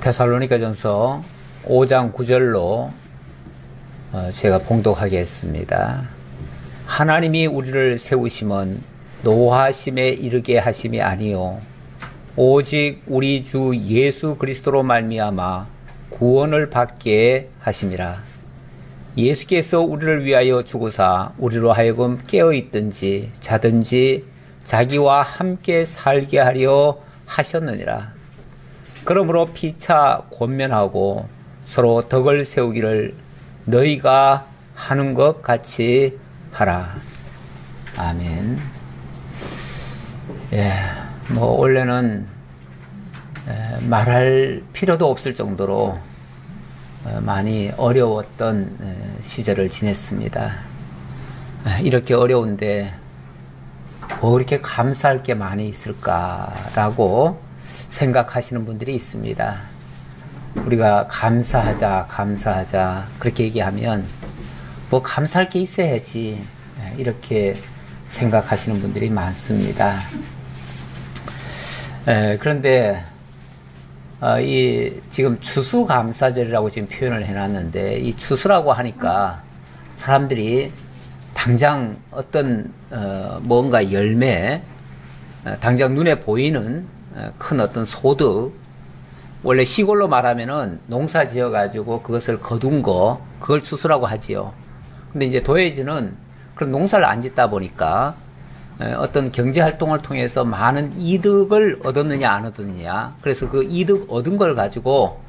데살로니가전서 5장 9절로 제가 봉독하겠습니다. 하나님이 우리를 세우심은 노하심에 이르게 하심이 아니요 오직 우리 주 예수 그리스도로 말미암아 구원을 받게 하심이라. 예수께서 우리를 위하여 죽으사 우리로 하여금 깨어있든지 자든지 자기와 함께 살게 하려 하셨느니라. 그러므로 피차 권면하고 서로 덕을 세우기를 너희가 하는 것 같이 하라. 아멘. 원래는 말할 필요도 없을 정도로 많이 어려웠던 시절을 지냈습니다. 이렇게 어려운데 뭐 그렇게 감사할 게 많이 있을까라고 생각하시는 분들이 있습니다. 우리가 감사하자 그렇게 얘기하면 뭐 감사할 게 있어야지 이렇게 생각하시는 분들이 많습니다. 그런데 이 지금 추수감사절이라고 지금 표현을 해놨는데, 이 추수라고 하니까 사람들이 당장 어떤 뭔가 열매, 당장 눈에 보이는 큰 어떤 소득, 원래 시골로 말하면은 농사 지어 가지고 그것을 거둔 거, 그걸 추수라고 하지요. 근데 이제 도예지는 그런 농사를 안 짓다 보니까 어떤 경제 활동을 통해서 많은 이득을 얻었느냐 안 얻었느냐, 그래서 그 이득 얻은 걸 가지고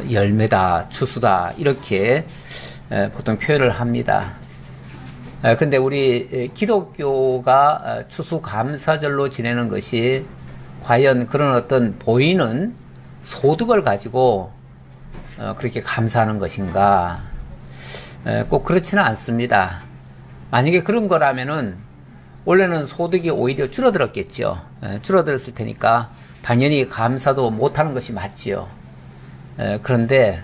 열매다, 추수다, 이렇게 보통 표현을 합니다. 그런데 우리 기독교가 추수감사절로 지내는 것이 과연 그런 어떤 보이는 소득을 가지고 그렇게 감사하는 것인가? 꼭 그렇지는 않습니다. 만약에 그런 거라면은 원래는 소득이 오히려 줄어들었겠죠. 줄어들었을 테니까 당연히 감사도 못하는 것이 맞지요. 그런데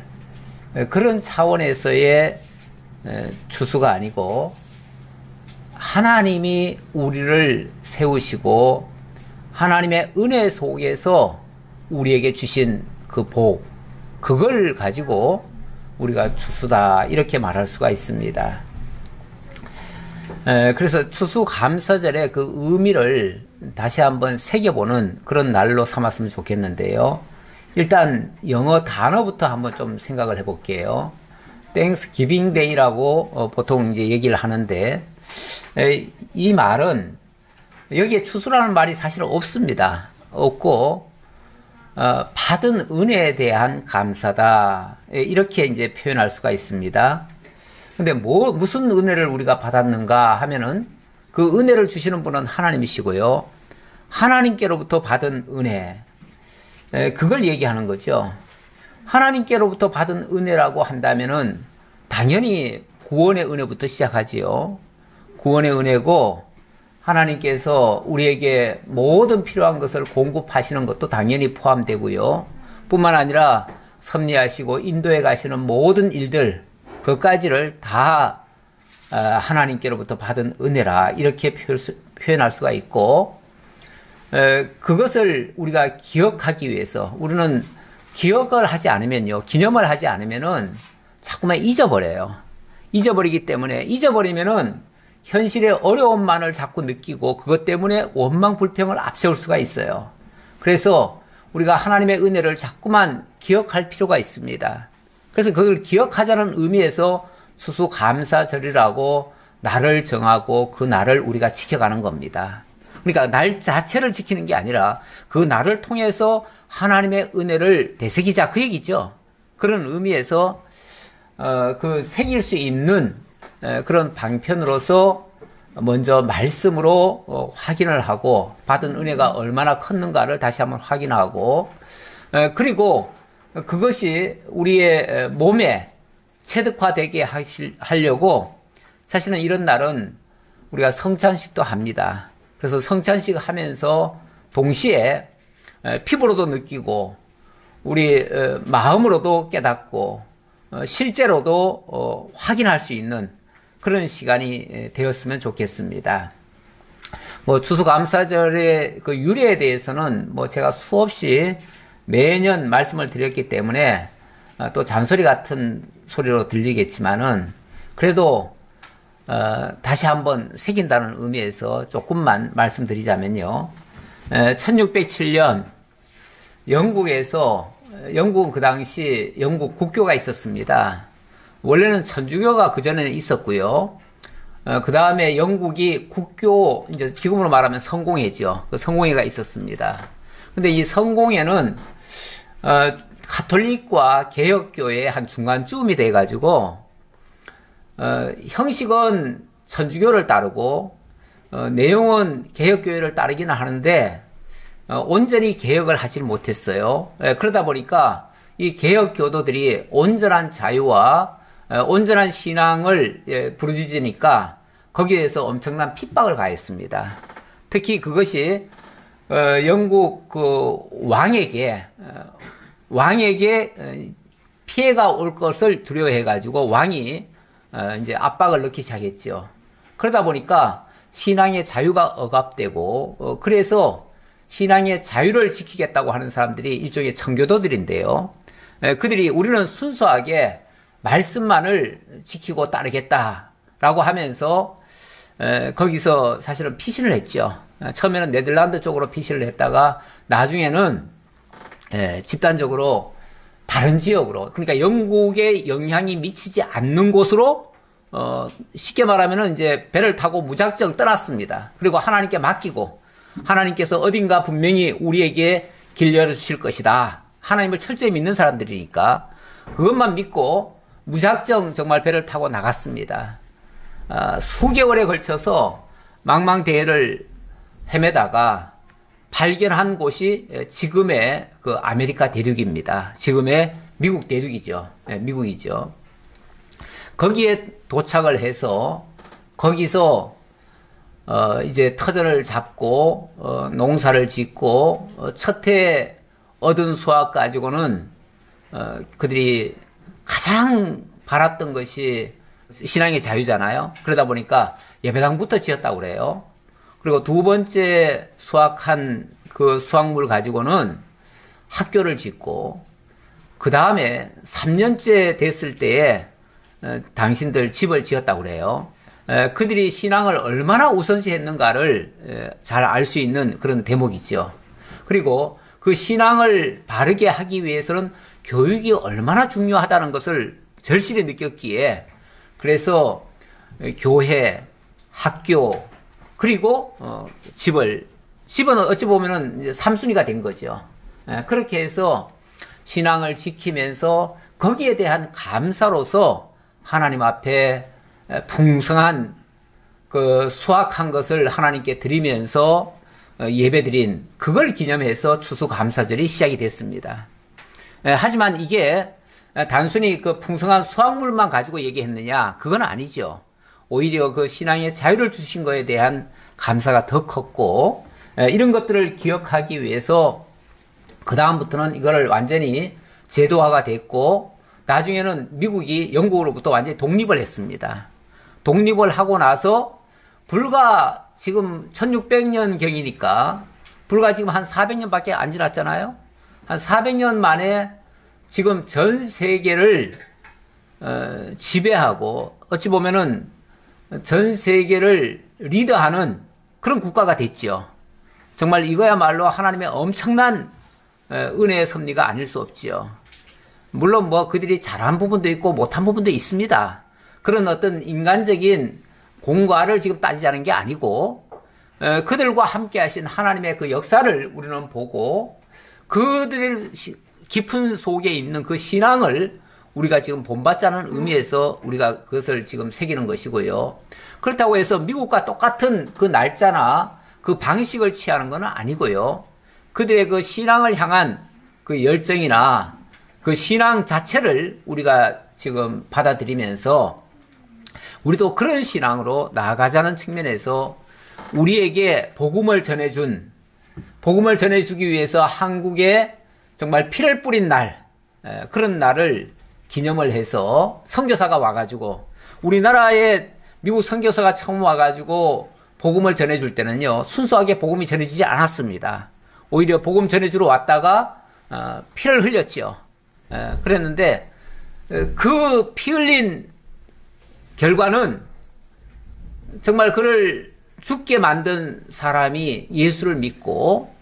그런 차원에서의 추수가 아니고, 하나님이 우리를 세우시고 하나님의 은혜 속에서 우리에게 주신 그 복, 그걸 가지고 우리가 추수다, 이렇게 말할 수가 있습니다. 그래서 추수감사절의 그 의미를 다시 한번 새겨보는 그런 날로 삼았으면 좋겠는데요. 일단 영어 단어부터 한번 좀 생각을 해볼게요. Thanksgiving Day라고 보통 이제 얘기를 하는데, 이 말은 여기에 추수라는 말이 사실은 없습니다. 없고 받은 은혜에 대한 감사다, 이렇게 이제 표현할 수가 있습니다. 근데 무슨 은혜를 우리가 받았는가 하면은, 그 은혜를 주시는 분은 하나님이시고요, 하나님께로부터 받은 은혜, 그걸 얘기하는 거죠. 하나님께로부터 받은 은혜라고 한다면은 당연히 구원의 은혜부터 시작하지요. 구원의 은혜고, 하나님께서 우리에게 모든 필요한 것을 공급하시는 것도 당연히 포함되고요. 뿐만 아니라 섭리하시고 인도해 가시는 모든 일들, 그까지를 다 하나님께로부터 받은 은혜라, 이렇게 표현할 수가 있고, 그것을 우리가 기억하기 위해서, 우리는 기억을 하지 않으면요, 기념을 하지 않으면은 자꾸만 잊어버려요. 잊어버리기 때문에, 잊어버리면은 현실의 어려움만을 자꾸 느끼고 그것 때문에 원망 불평을 앞세울 수가 있어요. 그래서 우리가 하나님의 은혜를 자꾸만 기억할 필요가 있습니다. 그래서 그걸 기억하자는 의미에서 추수감사절이라고 날을 정하고 그 날을 우리가 지켜가는 겁니다. 그러니까 날 자체를 지키는 게 아니라 그 날을 통해서 하나님의 은혜를 되새기자, 그 얘기죠. 그런 의미에서 그 새길 수 있는 그런 방편으로서 먼저 말씀으로 확인을 하고, 받은 은혜가 얼마나 컸는가를 다시 한번 확인하고, 그리고 그것이 우리의 몸에 체득화되게 하려고 사실은 이런 날은 우리가 성찬식도 합니다. 그래서 성찬식 하면서 동시에 피부로도 느끼고 우리 마음으로도 깨닫고 실제로도 확인할 수 있는 그런 시간이 되었으면 좋겠습니다. 추수감사절의 그 유래에 대해서는 제가 수없이 매년 말씀을 드렸기 때문에 또 잔소리 같은 소리로 들리겠지만은 그래도 다시 한번 새긴다는 의미에서 조금만 말씀드리자면요. 1607년 영국은 그 당시 영국 국교가 있었습니다. 원래는 천주교가 그전에는 있었고요. 그 다음에 영국이 국교, 이제 지금으로 말하면 성공회죠. 그 성공회가 있었습니다. 근데 이 성공회는, 가톨릭과 개혁교의 한 중간쯤이 돼가지고, 형식은 천주교를 따르고, 내용은 개혁교회를 따르기는 하는데, 온전히 개혁을 하질 못했어요. 그러다 보니까 이 개혁교도들이 온전한 자유와 온전한 신앙을 부르짖으니까 거기에 대해서 엄청난 핍박을 가했습니다. 특히 그것이 영국 그 왕에게 피해가 올 것을 두려워해 가지고 왕이 이제 압박을 넣기 시작했죠. 그러다 보니까 신앙의 자유가 억압되고 그래서 신앙의 자유를 지키겠다고 하는 사람들이 일종의 청교도들인데요. 그들이 우리는 순수하게 말씀만을 지키고 따르겠다라고 하면서 거기서 사실은 피신을 했죠. 처음에는 네덜란드 쪽으로 피신을 했다가 나중에는 집단적으로 다른 지역으로, 그러니까 영국에 영향이 미치지 않는 곳으로 쉽게 말하면은 이제 배를 타고 무작정 떠났습니다. 그리고 하나님께 맡기고 하나님께서 어딘가 분명히 우리에게 길 열어주실 것이다. 하나님을 철저히 믿는 사람들이니까 그것만 믿고 무작정 정말 배를 타고 나갔습니다. 수개월에 걸쳐서 망망대해를 헤매다가 발견한 곳이 지금의 그 아메리카 대륙입니다. 지금의 미국 대륙이죠. 미국이죠. 거기에 도착을 해서 거기서 이제 터전을 잡고 농사를 짓고 첫 해 얻은 수확 가지고는 그들이 가장 바랐던 것이 신앙의 자유잖아요. 그러다 보니까 예배당부터 지었다고 그래요. 그리고 두 번째 수확한 그 수확물 가지고는 학교를 짓고 그 다음에 3년째 됐을 때에 당신들 집을 지었다고 그래요. 그들이 신앙을 얼마나 우선시 했는가를 잘 알 수 있는 그런 대목이죠. 그리고 그 신앙을 바르게 하기 위해서는 교육이 얼마나 중요하다는 것을 절실히 느꼈기에 그래서 교회, 학교, 그리고 집은 어찌 보면은 이제 3순위가 된 거죠. 그렇게 해서 신앙을 지키면서 거기에 대한 감사로서 하나님 앞에 풍성한 그 수확한 것을 하나님께 드리면서 예배드린 그걸 기념해서 추수감사절이 시작이 됐습니다. 하지만 이게 단순히 그 풍성한 수확물만 가지고 얘기했느냐? 그건 아니죠. 오히려 그 신앙의 자유를 주신 것에 대한 감사가 더 컸고 이런 것들을 기억하기 위해서 그 다음부터는 이거를 완전히 제도화가 됐고 나중에는 미국이 영국으로부터 완전히 독립을 했습니다. 독립을 하고 나서 불과 지금 1600년경이니까 불과 지금 한 400년밖에 안 지났잖아요. 한 400년 만에 지금 전 세계를 지배하고 어찌 보면은 전 세계를 리드하는 그런 국가가 됐죠. 정말 이거야말로 하나님의 엄청난 은혜의 섭리가 아닐 수 없지요. 물론 뭐 그들이 잘한 부분도 있고 못한 부분도 있습니다. 그런 어떤 인간적인 공과를 지금 따지자는 게 아니고 그들과 함께 하신 하나님의 그 역사를 우리는 보고 그들의 깊은 속에 있는 그 신앙을 우리가 지금 본받자는 의미에서 우리가 그것을 지금 새기는 것이고요. 그렇다고 해서 미국과 똑같은 그 날짜나 그 방식을 취하는 건 아니고요. 그들의 그 신앙을 향한 그 열정이나 그 신앙 자체를 우리가 지금 받아들이면서 우리도 그런 신앙으로 나아가자는 측면에서 우리에게 복음을 전해주기 위해서 한국에 정말 피를 뿌린 날, 그런 날을 기념을 해서 선교사가 와가지고 우리나라에 미국 선교사가 처음 와가지고 복음을 전해줄 때는요 순수하게 복음이 전해지지 않았습니다. 오히려 복음 전해주러 왔다가 피를 흘렸죠. 그랬는데 그 피 흘린 결과는 정말 그를 죽게 만든 사람이 예수를 믿고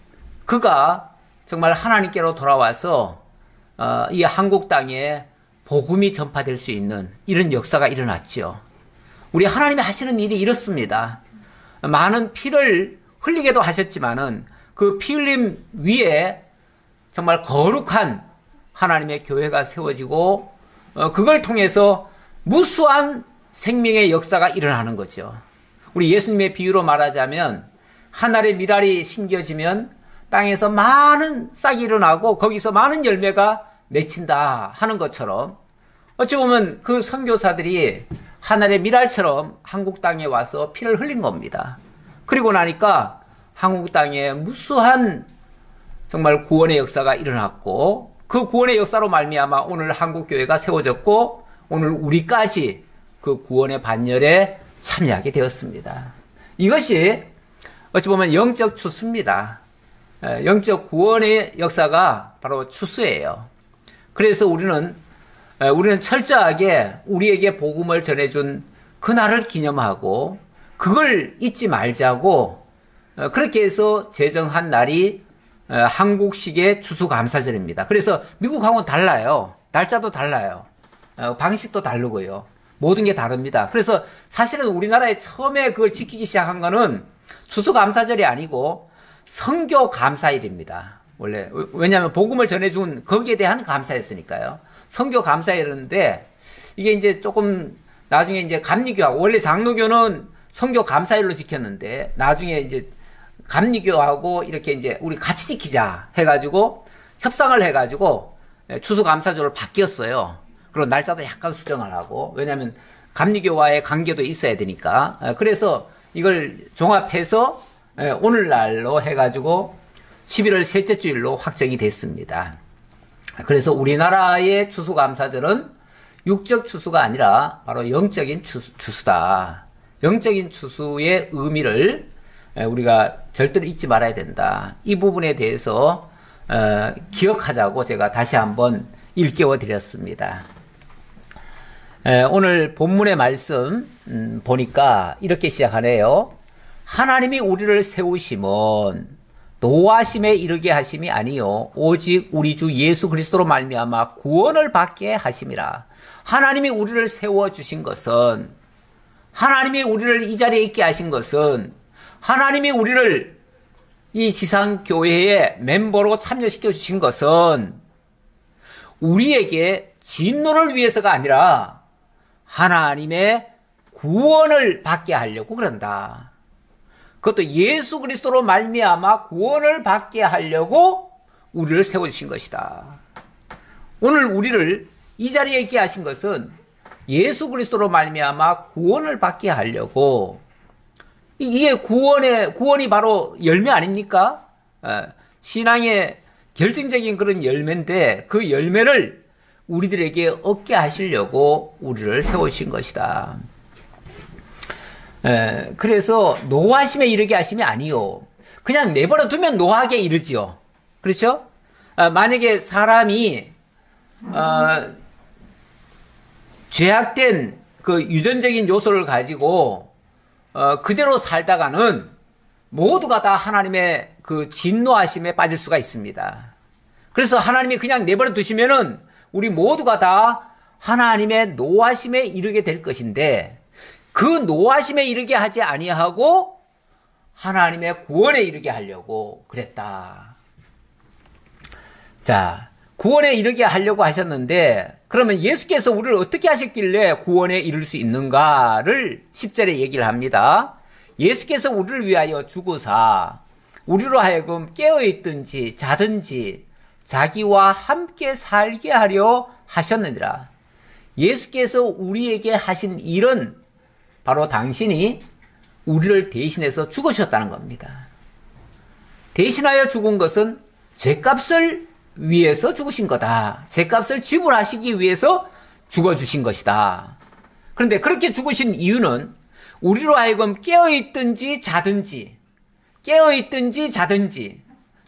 그가 정말 하나님께로 돌아와서 이 한국 땅에 복음이 전파될 수 있는 이런 역사가 일어났죠. 우리 하나님이 하시는 일이 이렇습니다. 많은 피를 흘리게도 하셨지만은 그 피 흘림 위에 정말 거룩한 하나님의 교회가 세워지고 그걸 통해서 무수한 생명의 역사가 일어나는 거죠. 우리 예수님의 비유로 말하자면 하늘의 미랄이 심겨지면 땅에서 많은 싹이 일어나고 거기서 많은 열매가 맺힌다 하는 것처럼 어찌 보면 그 선교사들이 하늘의 미랄처럼 한국 땅에 와서 피를 흘린 겁니다. 그리고 나니까 한국 땅에 무수한 정말 구원의 역사가 일어났고 그 구원의 역사로 말미암아 오늘 한국교회가 세워졌고 오늘 우리까지 그 구원의 반열에 참여하게 되었습니다. 이것이 어찌 보면 영적 추수입니다. 영적 구원의 역사가 바로 추수예요. 그래서 우리는 철저하게 우리에게 복음을 전해준 그날을 기념하고 그걸 잊지 말자고 그렇게 해서 제정한 날이 한국식의 추수감사절입니다. 그래서 미국하고는 달라요. 날짜도 달라요. 방식도 다르고요. 모든 게 다릅니다. 그래서 사실은 우리나라에 처음에 그걸 지키기 시작한 거는 추수감사절이 아니고 선교감사일입니다. 원래 왜냐하면 복음을 전해준 거기에 대한 감사였으니까요. 선교감사일인데 이게 이제 조금 나중에 이제 감리교하고 원래 장로교는 선교감사일로 지켰는데 나중에 이제 감리교하고 이렇게 이제 우리 같이 지키자 해가지고 협상을 해가지고 추수감사절로 바뀌었어요. 그리고 날짜도 약간 수정을 하고 왜냐하면 감리교와의 관계도 있어야 되니까 그래서 이걸 종합해서 오늘날로 해가지고 11월 셋째 주일로 확정이 됐습니다. 그래서 우리나라의 추수감사절은 육적 추수가 아니라 바로 영적인 추수다. 영적인 추수의 의미를 우리가 절대로 잊지 말아야 된다. 이 부분에 대해서 기억하자고 제가 다시 한번 일깨워 드렸습니다. 오늘 본문의 말씀 보니까 이렇게 시작하네요. 하나님이 우리를 세우심은 노하심에 이르게 하심이 아니요 오직 우리 주 예수 그리스도로 말미암아 구원을 받게 하심이라. 하나님이 우리를 세워주신 것은 하나님이 우리를 이 자리에 있게 하신 것은 하나님이 우리를 이 지상교회의 멤버로 참여시켜 주신 것은 우리에게 진노를 위해서가 아니라 하나님의 구원을 받게 하려고 그런다. 그것도 예수 그리스도로 말미암아 구원을 받게 하려고 우리를 세워주신 것이다. 오늘 우리를 이 자리에 있게 하신 것은 예수 그리스도로 말미암아 구원을 받게 하려고. 이게 구원이 바로 열매 아닙니까? 신앙의 결정적인 그런 열매인데 그 열매를 우리들에게 얻게 하시려고 우리를 세우신 것이다. 그래서 노하심에 이르게 하심이 아니요. 그냥 내버려 두면 노하게 이르지요. 그렇죠? 만약에 사람이 죄악된 그 유전적인 요소를 가지고 그대로 살다가는 모두가 다 하나님의 그 진노하심에 빠질 수가 있습니다. 그래서 하나님이 그냥 내버려 두시면은 우리 모두가 다 하나님의 노하심에 이르게 될 것인데 그 노하심에 이르게 하지 아니하고 하나님의 구원에 이르게 하려고 그랬다. 자, 구원에 이르게 하려고 하셨는데 그러면 예수께서 우리를 어떻게 하셨길래 구원에 이를 수 있는가를 10절에 얘기를 합니다. 예수께서 우리를 위하여 죽으사 우리로 하여금 깨어있든지 자든지 자기와 함께 살게 하려 하셨느니라. 예수께서 우리에게 하신 일은 바로 당신이 우리를 대신해서 죽으셨다는 겁니다. 대신하여 죽은 것은 죄값을 위해서 죽으신 거다. 죄값을 지불하시기 위해서 죽어주신 것이다. 그런데 그렇게 죽으신 이유는 우리로 하여금 깨어있든지 자든지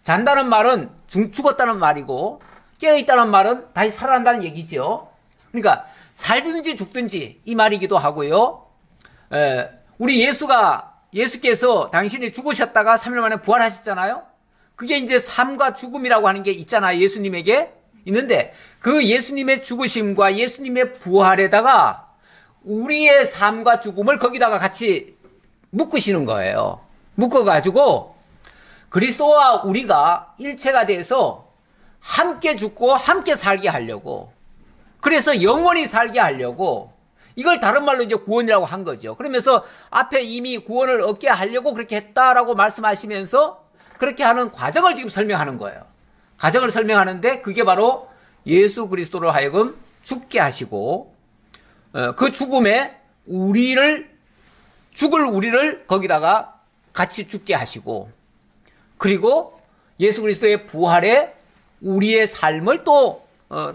잔다는 말은 죽었다는 말이고, 깨어있다는 말은 다시 살아난다는 얘기죠. 그러니까 살든지 죽든지 이 말이기도 하고요. 우리 예수께서 당신이 죽으셨다가 3일 만에 부활하셨잖아요. 그게 이제 삶과 죽음이라고 하는 게 있잖아요. 예수님에게 있는데 그 예수님의 죽으심과 예수님의 부활에다가 우리의 삶과 죽음을 거기다가 같이 묶으시는 거예요. 묶어가지고 그리스도와 우리가 일체가 돼서 함께 죽고 함께 살게 하려고, 그래서 영원히 살게 하려고, 이걸 다른 말로 이제 구원이라고 한 거죠. 그러면서 앞에 이미 구원을 얻게 하려고 그렇게 했다라고 말씀하시면서 그렇게 하는 과정을 지금 설명하는 거예요. 과정을 설명하는데 그게 바로 예수 그리스도로 하여금 죽게 하시고, 그 죽음에 죽을 우리를 거기다가 같이 죽게 하시고, 그리고 예수 그리스도의 부활에 우리의 삶을 또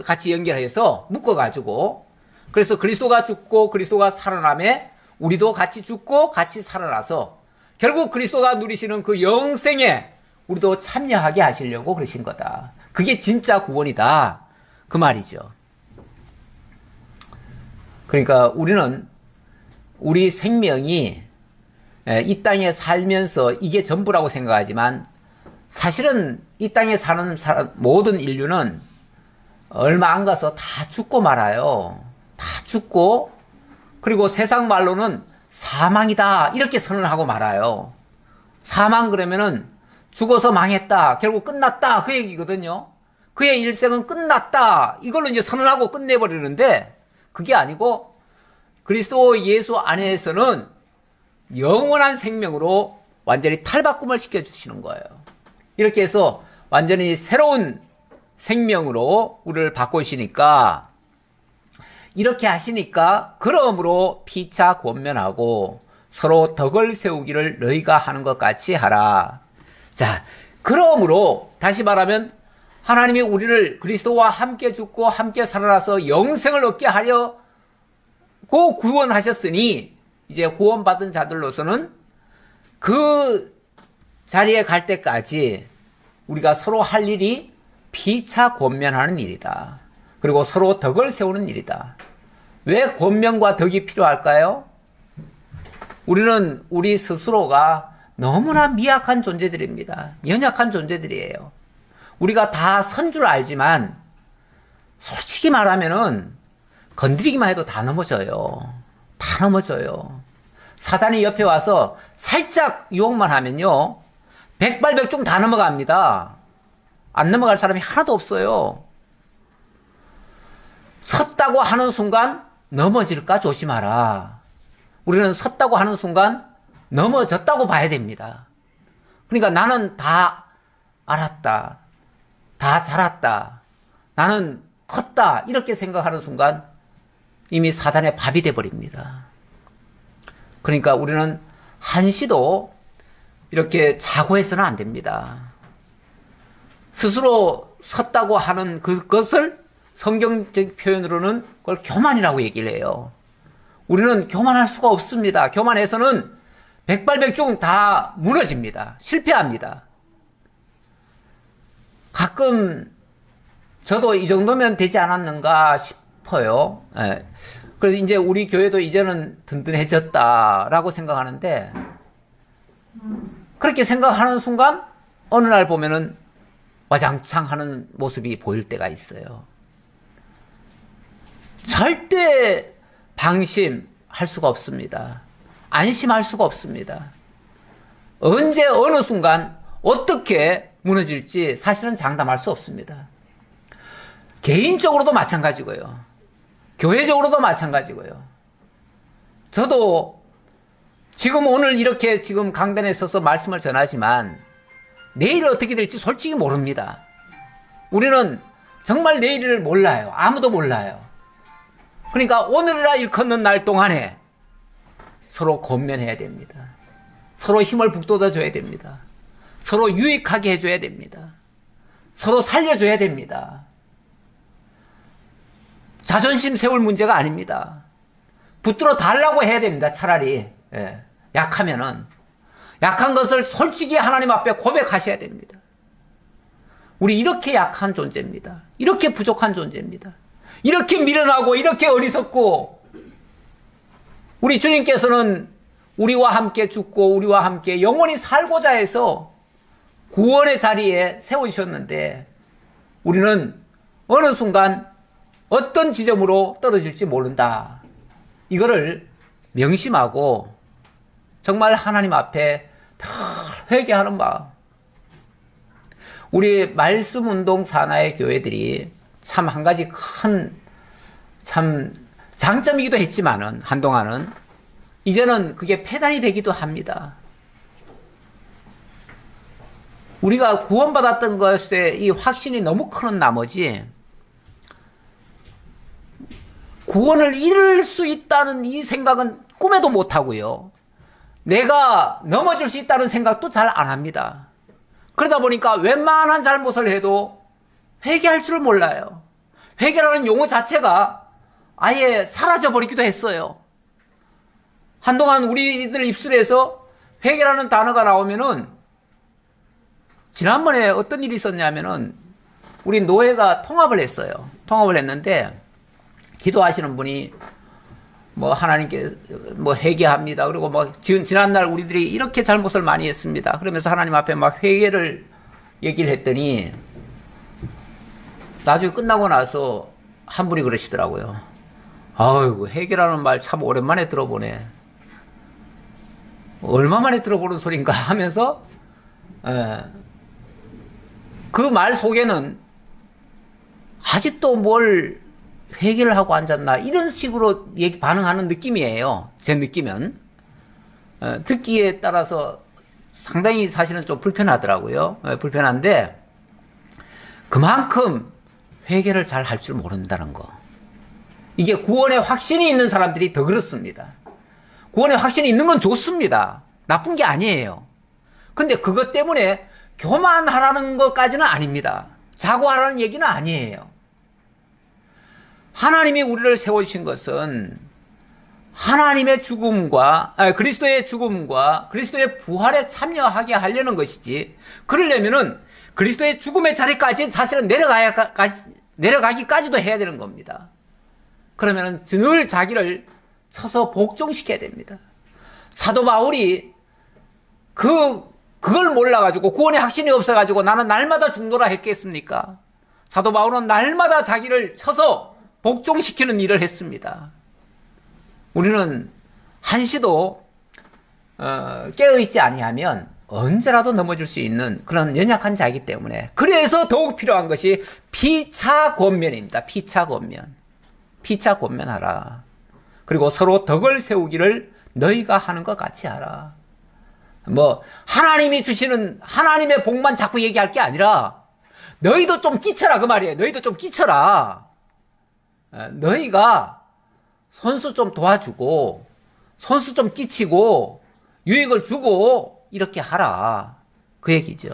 같이 연결해서 묶어가지고, 그래서 그리스도가 죽고 그리스도가 살아남에 우리도 같이 죽고 같이 살아나서 결국 그리스도가 누리시는 그 영생에 우리도 참여하게 하시려고 그러신 거다. 그게 진짜 구원이다. 그 말이죠. 그러니까 우리는 우리 생명이 이 땅에 살면서 이게 전부라고 생각하지만 사실은 이 땅에 사는 모든 인류는 얼마 안 가서 다 죽고 말아요. 다 죽고, 그리고 세상 말로는 사망이다 이렇게 선언하고 말아요. 사망 그러면은 죽어서 망했다, 결국 끝났다, 그 얘기거든요. 그의 일생은 끝났다 이걸로 이제 선언하고 끝내버리는데 그게 아니고 그리스도 예수 안에서는 영원한 생명으로 완전히 탈바꿈을 시켜주시는 거예요. 이렇게 해서 완전히 새로운 생명으로 우리를 바꾸시니까, 이렇게 하시니까 그러므로 피차 권면하고 서로 덕을 세우기를 너희가 하는 것 같이 하라. 자, 그러므로 다시 말하면 하나님이 우리를 그리스도와 함께 죽고 함께 살아나서 영생을 얻게 하려고 구원하셨으니 이제 구원받은 자들로서는 그 자리에 갈 때까지 우리가 서로 할 일이 피차 권면하는 일이다. 그리고 서로 덕을 세우는 일이다. 왜 권면과 덕이 필요할까요? 우리는 우리 스스로가 너무나 미약한 존재들입니다. 연약한 존재들이에요. 우리가 다 선 줄 알지만 솔직히 말하면은 건드리기만 해도 다 넘어져요. 다 넘어져요. 사단이 옆에 와서 살짝 유혹만 하면요, 백발백중 다 넘어갑니다. 안 넘어갈 사람이 하나도 없어요. 섰다고 하는 순간 넘어질까 조심하라. 우리는 섰다고 하는 순간 넘어졌다고 봐야 됩니다. 그러니까 나는 다 알았다, 다 자랐다, 나는 컸다 이렇게 생각하는 순간 이미 사단의 밥이 돼버립니다. 그러니까 우리는 한시도 이렇게 자고해서는 안 됩니다. 스스로 섰다고 하는 그것을 성경적 표현으로는 그걸 교만이라고 얘기를 해요. 우리는 교만할 수가 없습니다. 교만해서는 백발백중 다 무너집니다. 실패합니다. 가끔 저도 이 정도면 되지 않았는가 싶어요. 예. 그래서 이제 우리 교회도 이제는 든든해졌다라고 생각하는데, 그렇게 생각하는 순간 어느 날 보면은 와장창 하는 모습이 보일 때가 있어요. 절대 방심할 수가 없습니다. 안심할 수가 없습니다. 언제 어느 순간 어떻게 무너질지 사실은 장담할 수 없습니다. 개인적으로도 마찬가지고요. 교회적으로도 마찬가지고요. 저도 지금 오늘 이렇게 지금 강단에 서서 말씀을 전하지만 내일 어떻게 될지 솔직히 모릅니다. 우리는 정말 내일을 몰라요. 아무도 몰라요. 그러니까 오늘이라 일컫는 날 동안에 서로 권면해야 됩니다. 서로 힘을 북돋아 줘야 됩니다. 서로 유익하게 해줘야 됩니다. 서로 살려줘야 됩니다. 자존심 세울 문제가 아닙니다. 붙들어 달라고 해야 됩니다. 차라리. 예. 약하면은 약한 것을 솔직히 하나님 앞에 고백하셔야 됩니다. 우리 이렇게 약한 존재입니다. 이렇게 부족한 존재입니다. 이렇게 미련하고 이렇게 어리석고 우리 주님께서는 우리와 함께 죽고 우리와 함께 영원히 살고자 해서 구원의 자리에 세우셨는데 우리는 어느 순간 어떤 지점으로 떨어질지 모른다. 이거를 명심하고 정말 하나님 앞에 다 회개하는 마음. 우리 말씀운동 산하의 교회들이 참 한 가지 큰 참 장점이기도 했지만은 한동안은 이제는 그게 폐단이 되기도 합니다. 우리가 구원받았던 것에 이 확신이 너무 큰 나머지 구원을 잃을 수 있다는 이 생각은 꿈에도 못하고요. 내가 넘어질 수 있다는 생각도 잘 안 합니다. 그러다 보니까 웬만한 잘못을 해도 회개할 줄 몰라요. 회개라는 용어 자체가 아예 사라져버리기도 했어요. 한동안 우리들 입술에서 회개라는 단어가 나오면은 지난번에 어떤 일이 있었냐면은 우리 노회가 통합을 했어요. 통합을 했는데 기도하시는 분이 뭐 하나님께 뭐 회개합니다. 그리고 뭐 지난날 우리들이 이렇게 잘못을 많이 했습니다. 그러면서 하나님 앞에 막 회개를 얘기를 했더니 나중에 끝나고 나서 한 분이 그러시더라고요. 아이고 회개라는 말 참 오랜만에 들어보네. 얼마 만에 들어보는 소린가 하면서 그 말 속에는 아직도 뭘 회개를 하고 앉았나 이런 식으로 반응하는 느낌이에요. 제 느낌은 듣기에 따라서 상당히 사실은 좀 불편하더라고요. 불편한데 그만큼 회개를 잘 할 줄 모른다는 거. 이게 구원의 확신이 있는 사람들이 더 그렇습니다. 구원의 확신이 있는 건 좋습니다. 나쁜 게 아니에요. 근데 그것 때문에 교만하라는 것까지는 아닙니다. 자고하라는 얘기는 아니에요. 하나님이 우리를 세워주신 것은 하나님의 죽음과 그리스도의 죽음과 그리스도의 부활에 참여하게 하려는 것이지, 그러려면은 그리스도의 죽음의 자리까지 사실은 내려가기까지도 해야 되는 겁니다. 그러면은 늘 자기를 서서 복종시켜야 됩니다. 사도 바울이 그걸 몰라가지고 구원의 확신이 없어가지고 나는 날마다 죽노라 했겠습니까? 사도 바울은 날마다 자기를 쳐서 복종시키는 일을 했습니다. 우리는 한시도 깨어있지 아니하면 언제라도 넘어질 수 있는 그런 연약한 자이기 때문에, 그래서 더욱 필요한 것이 피차 권면입니다. 피차 권면. 피차 권면하라. 그리고 서로 덕을 세우기를 너희가 하는 것 같이 하라. 뭐 하나님이 주시는 하나님의 복만 자꾸 얘기할 게 아니라 너희도 좀 끼쳐라 그 말이에요. 너희도 좀 끼쳐라. 너희가 손수 좀 도와주고 손수 좀 끼치고 유익을 주고 이렇게 하라. 그 얘기죠.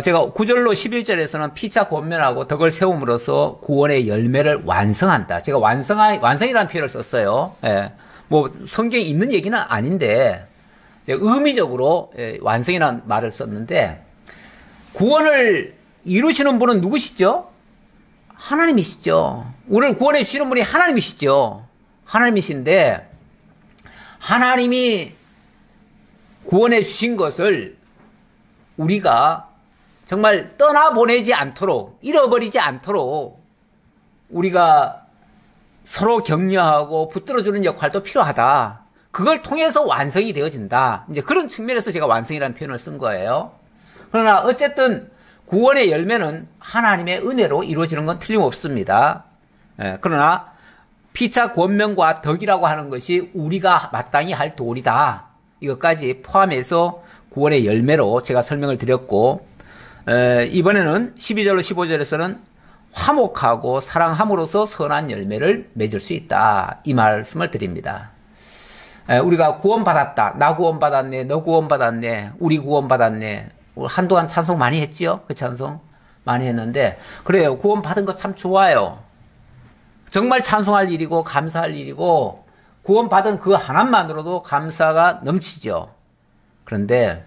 제가 9절로 11절에서는 피차 권면하고 덕을 세움으로써 구원의 열매를 완성한다. 제가 완성이라는 표현을 썼어요. 예. 뭐 성경에 있는 얘기는 아닌데 의미적으로 완성이라는 말을 썼는데, 구원을 이루시는 분은 누구시죠? 하나님이시죠. 우리를 구원해 주시는 분이 하나님이시죠. 하나님이신데 하나님이 구원해 주신 것을 우리가 정말 떠나보내지 않도록, 잃어버리지 않도록 우리가 서로 격려하고 붙들어주는 역할도 필요하다. 그걸 통해서 완성이 되어진다. 이제 그런 측면에서 제가 완성이라는 표현을 쓴 거예요. 그러나 어쨌든 구원의 열매는 하나님의 은혜로 이루어지는 건 틀림없습니다. 그러나 피차 권면과 덕이라고 하는 것이 우리가 마땅히 할 도리다. 이것까지 포함해서 구원의 열매로 제가 설명을 드렸고, 이번에는 12절로 15절에서는 화목하고 사랑함으로써 선한 열매를 맺을 수 있다. 이 말씀을 드립니다. 우리가 구원받았다. 나 구원받았네. 너 구원받았네. 우리 구원받았네. 한동안 찬송 많이 했지요? 그 찬송 많이 했는데, 그래요. 구원받은 거 참 좋아요. 정말 찬송할 일이고 감사할 일이고 구원받은 그 하나만으로도 감사가 넘치죠. 그런데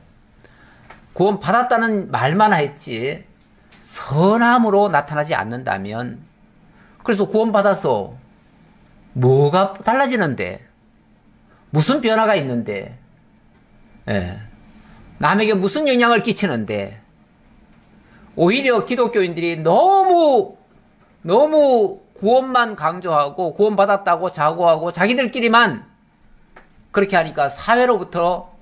구원 받았다는 말만 했지 선함으로 나타나지 않는다면, 그래서 구원 받아서 뭐가 달라지는데, 무슨 변화가 있는데, 예. 남에게 무슨 영향을 끼치는데, 오히려 기독교인들이 너무 구원만 강조하고 구원받았다고 자고하고 자기들끼리만 그렇게 하니까 사회로부터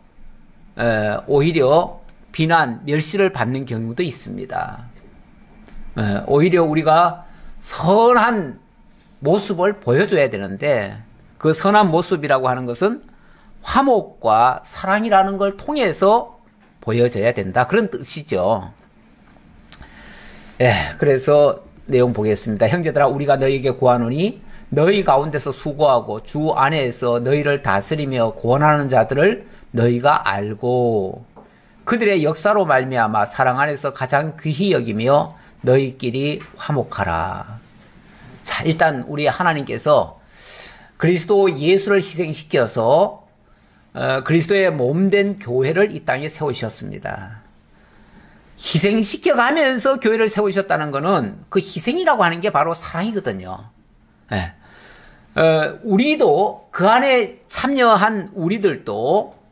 오히려 비난, 멸시를 받는 경우도 있습니다. 오히려 우리가 선한 모습을 보여줘야 되는데, 그 선한 모습이라고 하는 것은 화목과 사랑이라는 걸 통해서 보여져야 된다, 그런 뜻이죠. 그래서 내용 보겠습니다. 형제들아, 우리가 너희에게 구하노니 너희 가운데서 수고하고 주 안에서 너희를 다스리며 구원하는 자들을 너희가 알고 그들의 역사로 말미암아 사랑 안에서 가장 귀히 여기며 너희끼리 화목하라. 자, 일단 우리 하나님께서 그리스도 예수를 희생시켜서 그리스도의 몸된 교회를 이 땅에 세우셨습니다. 희생시켜가면서 교회를 세우셨다는 것은 그 희생이라고 하는 게 바로 사랑이거든요. 우리도 그 안에 참여한 우리들도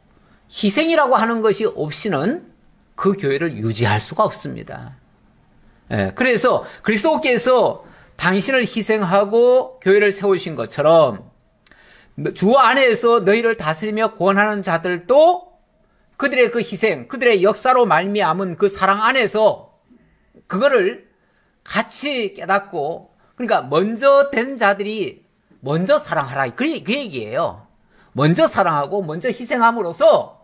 희생이라고 하는 것이 없이는 그 교회를 유지할 수가 없습니다. 그래서 그리스도께서 당신을 희생하고 교회를 세우신 것처럼 주 안에서 너희를 다스리며 구원하는 자들도 그들의 그 희생, 그들의 역사로 말미암은 그 사랑 안에서 그거를 같이 깨닫고, 그러니까 먼저 된 자들이 먼저 사랑하라, 그 얘기예요. 먼저 사랑하고 먼저 희생함으로써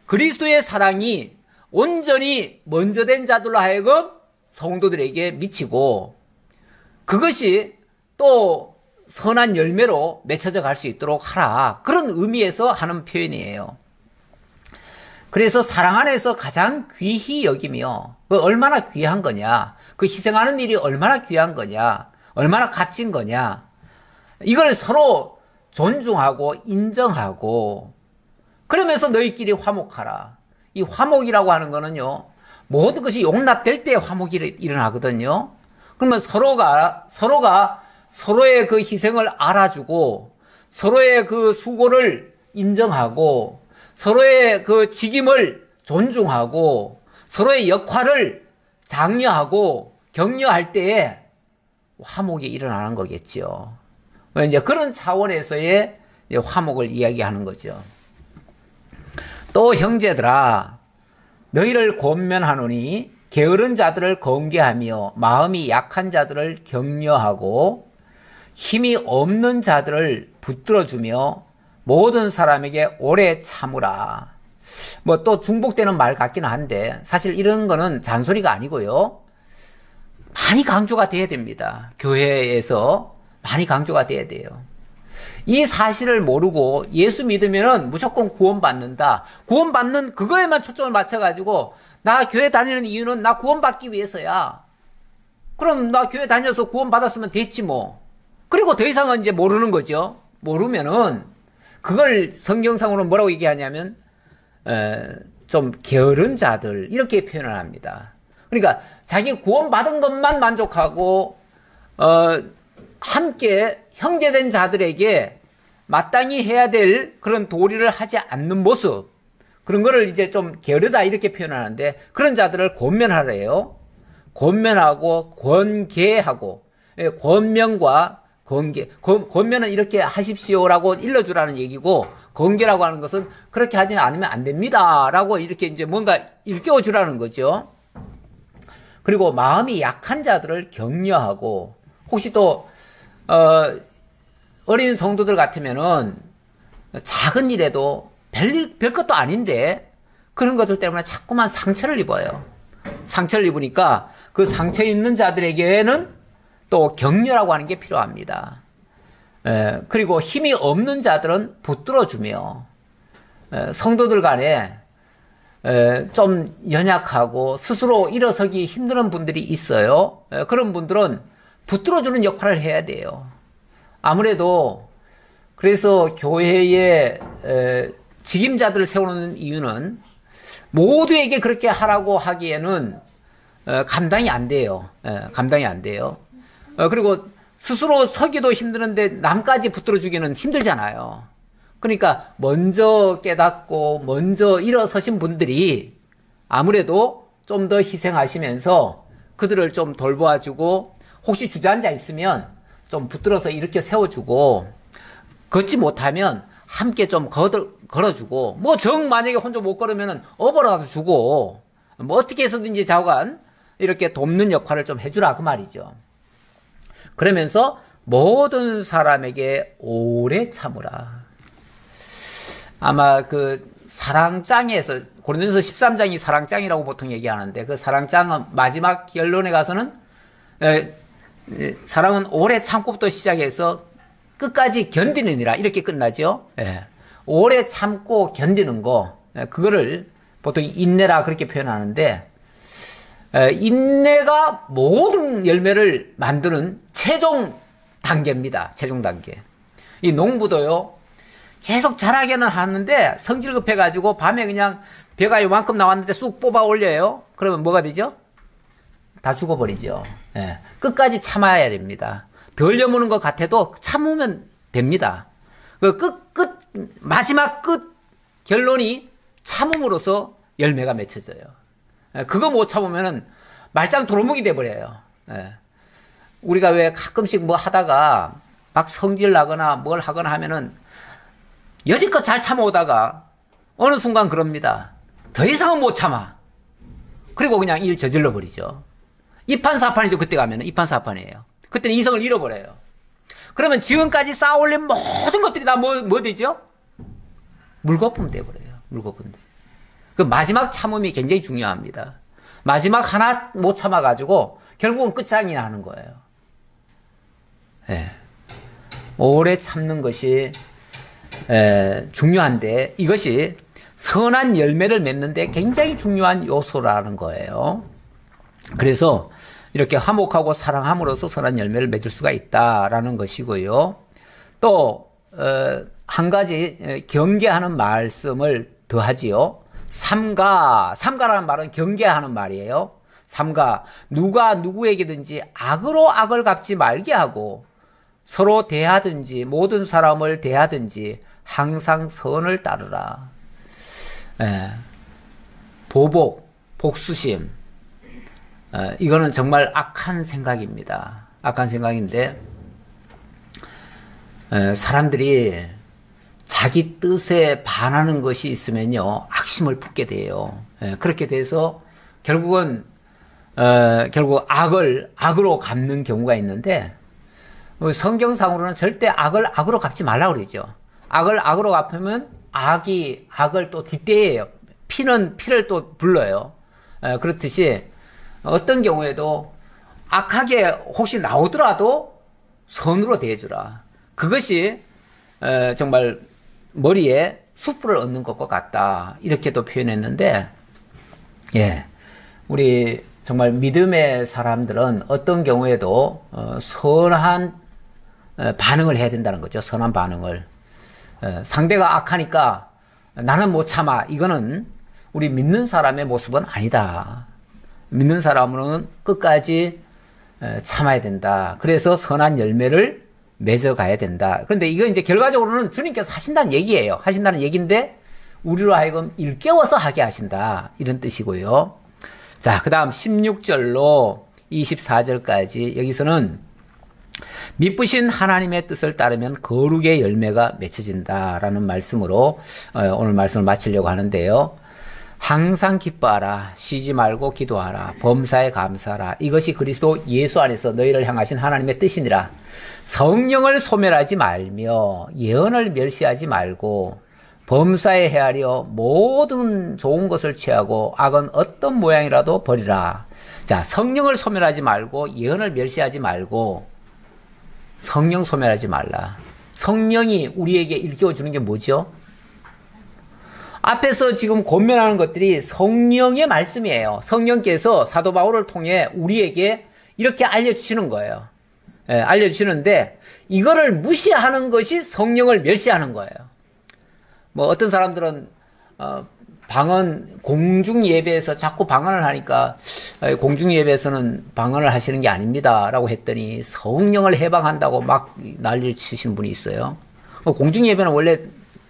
그리스도의 사랑이 온전히 먼저 된 자들로 하여금 성도들에게 미치고, 그것이 또 선한 열매로 맺혀져 갈 수 있도록 하라, 그런 의미에서 하는 표현이에요. 그래서 사랑 안에서 가장 귀히 여기며, 얼마나 귀한 거냐, 그 희생하는 일이 얼마나 귀한 거냐, 얼마나 값진 거냐, 이걸 서로 존중하고 인정하고, 그러면서 너희끼리 화목하라. 이 화목이라고 하는 거는요, 모든 것이 용납될 때 화목이 일어나거든요. 그러면 서로가 서로의 그 희생을 알아주고, 서로의 그 수고를 인정하고, 서로의 그 직임을 존중하고, 서로의 역할을 장려하고 격려할 때에 화목이 일어나는 거겠죠. 이제 그런 차원에서의 화목을 이야기하는 거죠. 또 형제들아, 너희를 권면하노니 게으른 자들을 건계하며 마음이 약한 자들을 격려하고 힘이 없는 자들을 붙들어주며 모든 사람에게 오래 참으라. 뭐 또 중복되는 말 같기는 한데 사실 이런 거는 잔소리가 아니고요, 많이 강조가 돼야 됩니다. 교회에서 많이 강조가 돼야 돼요. 이 사실을 모르고 예수 믿으면은 무조건 구원받는다, 구원받는 그거에만 초점을 맞춰가지고 나 교회 다니는 이유는 나 구원받기 위해서야, 그럼 나 교회 다녀서 구원받았으면 됐지 뭐, 그리고 더 이상은 이제 모르는 거죠. 모르면은 그걸 성경상으로 뭐라고 얘기하냐면 좀 게으른 자들, 이렇게 표현을 합니다. 그러니까 자기 구원받은 것만 만족하고 함께 형제된 자들에게 마땅히 해야 될 그런 도리를 하지 않는 모습, 그런 거를 이제 좀 게으르다 이렇게 표현하는데, 그런 자들을 권면하래요. 권면하고 권계하고, 권면과 권계, 권면은 이렇게 하십시오라고 일러주라는 얘기고, 권계라고 하는 것은 그렇게 하지 않으면 안 됩니다라고 이렇게 이제 뭔가 일깨워주라는 거죠. 그리고 마음이 약한 자들을 격려하고, 혹시 또 어린 성도들 같으면은 작은 일에도 별것도 아닌데 그런 것들 때문에 자꾸만 상처를 입어요. 상처를 입으니까 그 상처 입는 자들에게는 또 격려라고 하는 게 필요합니다. 그리고 힘이 없는 자들은 붙들어주며, 성도들 간에 좀 연약하고 스스로 일어서기 힘든 분들이 있어요. 그런 분들은 붙들어주는 역할을 해야 돼요. 아무래도 그래서 교회에 직임자들을 세우는 이유는 모두에게 그렇게 하라고 하기에는 감당이 안 돼요. 감당이 안 돼요. 그리고 스스로 서기도 힘드는데 남까지 붙들어 주기는 힘들잖아요. 그러니까 먼저 깨닫고 먼저 일어서신 분들이 아무래도 좀 더 희생하시면서 그들을 좀 돌보아주고, 혹시 주저앉아 있으면 좀 붙들어서 이렇게 세워주고, 걷지 못하면 함께 좀 걸어주고, 뭐 정 만약에 혼자 못 걸으면 업어라도 주고, 뭐 어떻게 해서든지 좌우간 이렇게 돕는 역할을 좀 해주라 그 말이죠. 그러면서 모든 사람에게 오래 참으라. 아마 그 사랑장에서, 고린도전서 13장이 사랑장이라고 보통 얘기하는데, 그 사랑장은 마지막 결론에 가서는 사랑은 오래 참고부터 시작해서 끝까지 견디느니라 이렇게 끝나죠. 오래 참고 견디는 거, 그거를 보통 인내라 그렇게 표현하는데, 인내가 모든 열매를 만드는 최종 단계입니다. 최종 단계. 이 농부도요, 계속 자라게는 하는데 성질 급해가지고 밤에 그냥 벼가 요만큼 나왔는데 쑥 뽑아 올려요. 그러면 뭐가 되죠? 다 죽어버리죠. 끝까지 참아야 됩니다. 덜 여무는 것 같아도 참으면 됩니다. 그 마지막 끝 결론이 참음으로써 열매가 맺혀져요. 그거 못 참으면은 말짱 도루묵이 돼버려요. 우리가 왜 가끔씩 뭐 하다가 막 성질 나거나 뭘 하거나 하면은 여지껏 잘 참아오다가 어느 순간 그럽니다. 더 이상은 못 참아. 그리고 그냥 일 저질러 버리죠. 이판사판이죠. 그때 가면은 이판사판이에요. 그때는 이성을 잃어버려요. 그러면 지금까지 쌓아올린 모든 것들이 다 뭐 되죠? 물거품 돼버려요. 물거품 돼. 그 마지막 참음이 굉장히 중요합니다. 마지막 하나 못 참아가지고 결국은 끝장이 나는 거예요. 오래 참는 것이 중요한데, 이것이 선한 열매를 맺는데 굉장히 중요한 요소라는 거예요. 그래서 이렇게 화목하고 사랑함으로써 선한 열매를 맺을 수가 있다라는 것이고요. 또 한 가지 경계하는 말씀을 더하지요. 삼가라는 말은 경계하는 말이에요. 삼가, 누가 누구에게든지 악으로 악을 갚지 말게 하고 서로 대하든지 모든 사람을 대하든지 항상 선을 따르라. 보복, 복수심, 이거는 정말 악한 생각입니다. 악한 생각인데, 사람들이 자기 뜻에 반하는 것이 있으면요, 악심을 품게 돼요. 그렇게 돼서 결국 악을 악으로 갚는 경우가 있는데, 성경상으로는 절대 악을 악으로 갚지 말라고 그러죠. 악을 악으로 갚으면 악이 악을 또 뒷대해요. 피는 피를 또 불러요. 그렇듯이 어떤 경우에도 악하게 혹시 나오더라도 선으로 대해주라. 그것이 정말 머리에 숯불을 얻는 것과 같다. 이렇게도 표현했는데, 우리 정말 믿음의 사람들은 어떤 경우에도 선한 반응을 해야 된다는 거죠. 선한 반응을. 상대가 악하니까 나는 못 참아. 이거는 우리 믿는 사람의 모습은 아니다. 믿는 사람으로는 끝까지 참아야 된다. 그래서 선한 열매를 맺어가야 된다. 그런데 이거 이제 결과적으로는 주님께서 하신다는 얘기예요. 하신다는 얘기인데 우리로 하여금 일깨워서 하게 하신다. 이런 뜻이고요. 자, 그 다음 16절로 24절까지 여기서는 미쁘신 하나님의 뜻을 따르면 거룩의 열매가 맺혀진다라는 말씀으로 오늘 말씀을 마치려고 하는데요. 항상 기뻐하라. 쉬지 말고 기도하라. 범사에 감사하라. 이것이 그리스도 예수 안에서 너희를 향하신 하나님의 뜻이니라. 성령을 소멸하지 말며 예언을 멸시하지 말고 범사에 헤아려 모든 좋은 것을 취하고 악은 어떤 모양이라도 버리라. 자, 성령을 소멸하지 말고 예언을 멸시하지 말고 성령 소멸하지 말라. 성령이 우리에게 일깨워주는 게 뭐죠? 앞에서 지금 권면하는 것들이 성령의 말씀이에요. 성령께서 사도 바울을 통해 우리에게 이렇게 알려주시는 거예요. 알려주시는데 이거를 무시하는 것이 성령을 멸시하는 거예요. 뭐 어떤 사람들은 방언, 공중 예배에서 자꾸 방언을 하니까 공중 예배에서는 방언을 하시는 게 아닙니다. 라고 했더니 성령을 해방한다고 막 난리를 치시는 분이 있어요. 공중 예배는 원래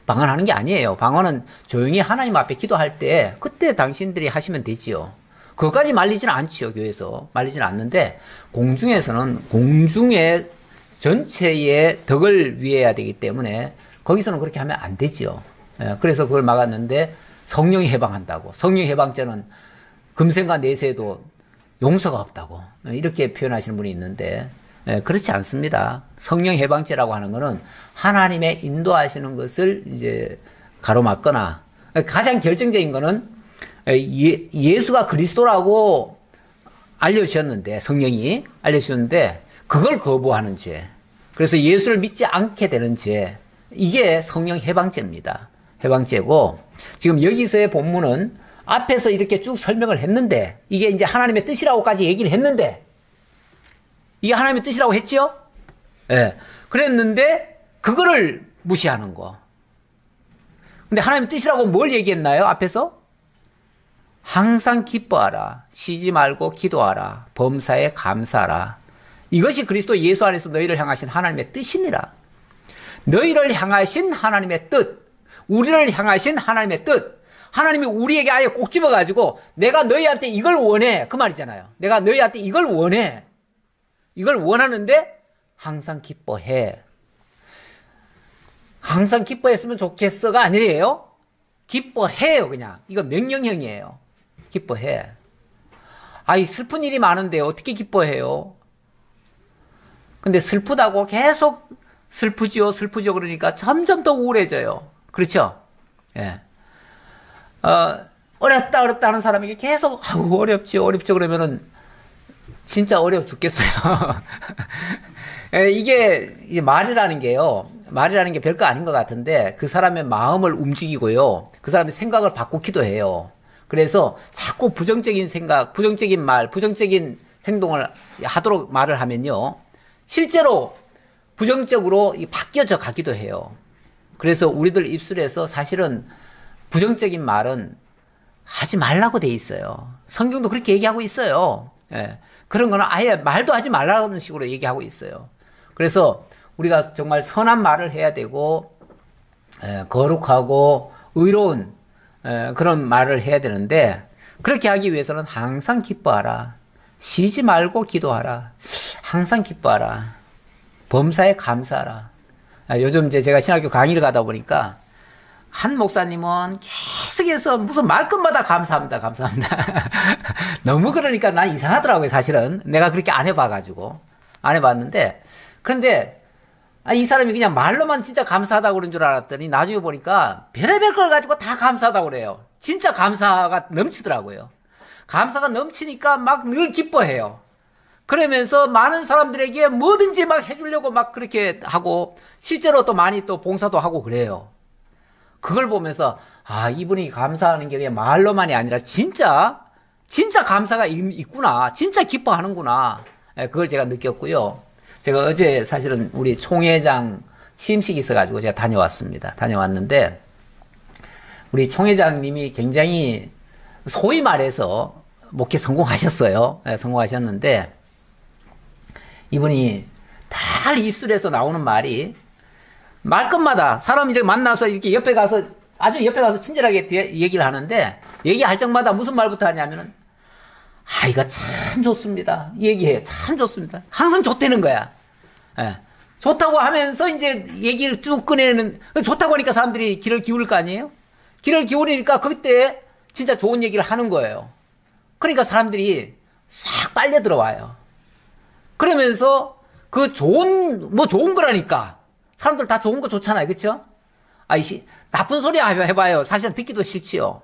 방언하는 게 아니에요. 방언은 조용히 하나님 앞에 기도할 때 그때 당신들이 하시면 되지요. 그것까지 말리지는 않지요. 교회에서 말리지는 않는데 공중에서는 공중의 전체의 덕을 위해야 되기 때문에 거기서는 그렇게 하면 안 되지요. 그래서 그걸 막았는데 성령이 해방한다고. 성령 해방죄는 금생과 내세에도 용서가 없다고. 이렇게 표현하시는 분이 있는데 그렇지 않습니다. 성령 해방죄라고 하는 것은 하나님의 인도하시는 것을 이제 가로막거나 가장 결정적인 것은 예수가 그리스도라고 알려주셨는데 성령이 알려주셨는데 그걸 거부하는 죄. 그래서 예수를 믿지 않게 되는 죄. 이게 성령 해방죄입니다. 해방죄고 지금 여기서의 본문은 앞에서 이렇게 쭉 설명을 했는데 이게 이제 하나님의 뜻이라고까지 얘기를 했는데 이게 하나님의 뜻이라고 했죠? 예. 그랬는데 그거를 무시하는 거. 근데 하나님의 뜻이라고 뭘 얘기했나요? 앞에서? 항상 기뻐하라. 쉬지 말고 기도하라. 범사에 감사하라. 이것이 그리스도 예수 안에서 너희를 향하신 하나님의 뜻이니라. 너희를 향하신 하나님의 뜻. 우리를 향하신 하나님의 뜻. 하나님이 우리에게 아예 꼭 집어가지고 내가 너희한테 이걸 원해. 그 말이잖아요. 내가 너희한테 이걸 원해. 이걸 원하는데 항상 기뻐해. 항상 기뻐했으면 좋겠어가 아니에요. 기뻐해요. 그냥. 이거 명령형이에요. 기뻐해. 아이 슬픈 일이 많은데 어떻게 기뻐해요? 근데 슬프다고 계속 슬프지요 그러니까 점점 더 우울해져요. 그렇죠? 예. 어렵다 하는 사람에게 계속 어렵죠 그러면은 진짜 어려워 죽겠어요. 이게 말이라는 게요. 말이라는 게 별거 아닌 것 같은데 그 사람의 마음을 움직이고요. 그 사람의 생각을 바꾸기도 해요. 그래서 자꾸 부정적인 생각, 부정적인 말, 부정적인 행동을 하도록 말을 하면요. 실제로 부정적으로 바뀌어져 가기도 해요. 그래서 우리들 입술에서 사실은 부정적인 말은 하지 말라고 돼 있어요. 성경도 그렇게 얘기하고 있어요. 예. 그런 거는 아예 말도 하지 말라는 식으로 얘기하고 있어요. 그래서 우리가 정말 선한 말을 해야 되고 거룩하고 의로운 그런 말을 해야 되는데 그렇게 하기 위해서는 항상 기뻐하라. 쉬지 말고 기도하라. 항상 기뻐하라. 범사에 감사하라. 요즘 이제 제가 신학교 강의를 가다 보니까 한 목사님은 계속해서 무슨 말끝마다 감사합니다. 너무 그러니까 난 이상하더라고요, 사실은. 내가 그렇게 안 해봐가지고. 안 해봤는데. 그런데, 이 사람이 그냥 말로만 진짜 감사하다고 그런 줄 알았더니 나중에 보니까 별의별 걸 가지고 다 감사하다고 그래요. 진짜 감사가 넘치더라고요. 감사가 넘치니까 막 늘 기뻐해요. 그러면서 많은 사람들에게 뭐든지 막 해주려고 막 그렇게 하고 실제로 또 많이 또 봉사도 하고 그래요. 그걸 보면서 이분이 감사하는 게 그냥 말로만이 아니라 진짜 감사가 있구나. 진짜 기뻐하는구나. 그걸 제가 느꼈고요. 제가 어제 사실은 우리 총회장 취임식이 있어가지고 제가 다녀왔습니다. 다녀왔는데 우리 총회장님이 굉장히 소위 말해서 목회 성공하셨어요. 성공하셨는데 이분이 달 입술에서 나오는 말이 말끝마다 사람 이렇게 만나서 이렇게 아주 옆에 가서 친절하게 얘기를 하는데 얘기할 적마다 무슨 말부터 하냐면은 이거 참 좋습니다. 얘기해요. 참 좋습니다. 항상 좋다는 거야. 예. 좋다고 하면서 이제 얘기를 쭉 꺼내는 좋다고 하니까 사람들이 귀를 기울일 거 아니에요? 귀를 기울이니까 그때 진짜 좋은 얘기를 하는 거예요. 그러니까 사람들이 싹 빨려 들어와요. 그러면서 그 좋은 거라니까. 사람들 다 좋은 거 좋잖아요. 그쵸? 나쁜 소리 해봐요. 사실은 듣기도 싫지요.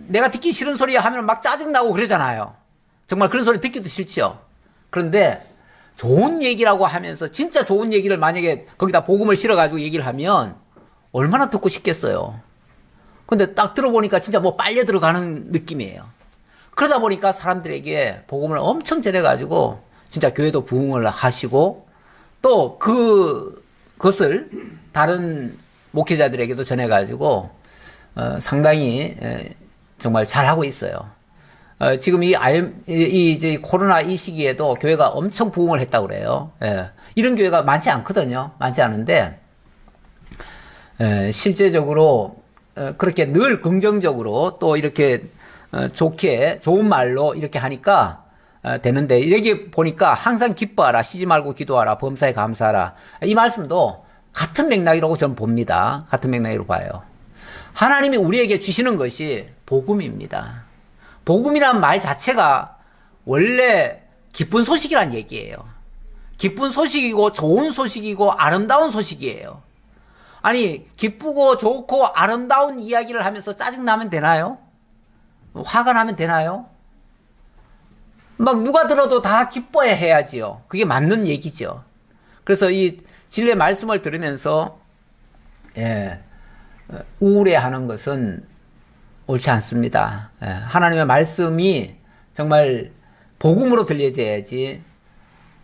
내가 듣기 싫은 소리 하면 막 짜증나고 그러잖아요. 정말 그런 소리 듣기도 싫지요. 그런데 좋은 얘기라고 하면서 진짜 좋은 얘기를 만약에 거기다 복음을 실어가지고 얘기를 하면 얼마나 듣고 싶겠어요. 근데 딱 들어보니까 진짜 빨려 들어가는 느낌이에요. 그러다 보니까 사람들에게 복음을 엄청 전해가지고 진짜 교회도 부흥을 하시고 또 그것을 다른 목회자들에게도 전해가지고 상당히 정말 잘하고 있어요. 지금 이제 코로나 이 시기에도 교회가 엄청 부흥을 했다고 그래요. 예. 이런 교회가 많지 않거든요. 많지 않은데, 실제적으로, 그렇게 늘 긍정적으로 또 이렇게, 좋은 말로 이렇게 하니까, 되는데, 여기 보니까 항상 기뻐하라, 쉬지 말고 기도하라, 범사에 감사하라. 이 말씀도 같은 맥락이라고 저는 봅니다. 같은 맥락으로 봐요. 하나님이 우리에게 주시는 것이 복음입니다. 복음이란 말 자체가 원래 기쁜 소식이란 얘기예요. 기쁜 소식이고 좋은 소식이고 아름다운 소식이에요. 아니, 기쁘고 좋고 아름다운 이야기를 하면서 짜증나면 되나요? 화가 나면 되나요? 막 누가 들어도 다 기뻐야 해야지요. 그게 맞는 얘기죠. 그래서 이 진리의 말씀을 들으면서 우울해하는 것은 옳지 않습니다. 하나님의 말씀이 정말 복음으로 들려져야지